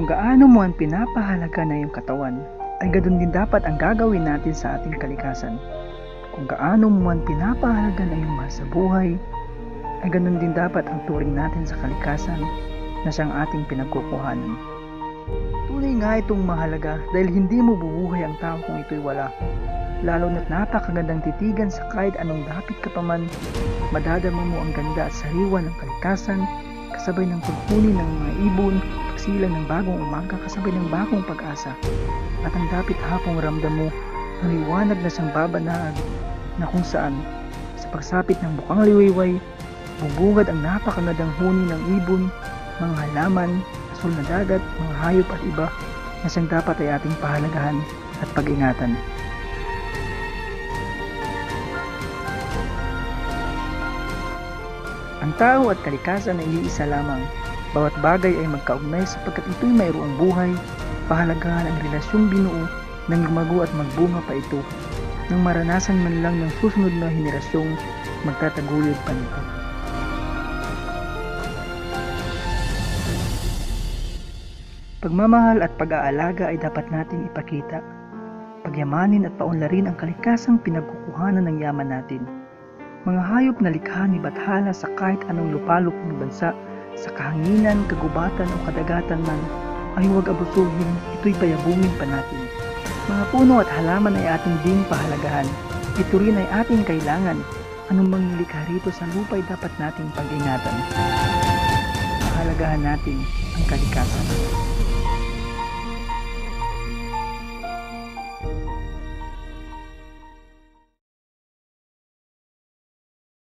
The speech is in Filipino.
gaano mo ang pinapahalaga na iyong katawan, ay ganoon din dapat ang gagawin natin sa ating kalikasan. Kung gaano mo ang pinapahalaga na iyong mahal sa buhay, ay ganoon din dapat ang turing natin sa kalikasan na siyang ating pinagkukuhanan. Tunay nga itong mahalaga dahil hindi mo bubuhay ang tao kung ito'y wala. Lalo na't napakagandang titigan sa kahit anong dapit ka pa man, madadama mo ang ganda at sariwa ng kalikasan, kasabay ng pagpuni ng mga ibon, pagsilang ng bagong umaga kasabay ng bagong pag-asa. At ang dapit hapong ramdam mo, ang liwanag na siyang babanaan na kung saan, sa pagsapit ng bukang liwayway, bubungad ang napakagandang huni ng ibon, mga halaman, asul na dagat, mga hayop at iba na siyang dapat ay ating pahalagahan at pag-ingatan. Ang tao at kalikasan ay iisa lamang. Bawat bagay ay magkaugnay sapagkat ito'y mayroong buhay, pahalagahan ang relasyong binuo nang lumago at magbunga pa ito, nang maranasan man lang ng susunod na henerasyong magtataguyod pa nito. Pagmamahal at pag-aalaga ay dapat nating ipakita. Pagyamanin at paunlarin ang kalikasang pinagkukuhanan ng yaman natin. Mga hayop na likha ni bathala sa kahit anong lupalop ng bansa, sa kahanginan, kagubatan o kadagatan man, ay huwag abusuhin, ito'y payabungin pa natin. Mga puno at halaman ay ating ding pahalagahan. Ito rin ay ating kailangan. Anumang nilikha rito sa lupa ay dapat nating pag-ingatan. Pahalagahan natin ang kalikasan.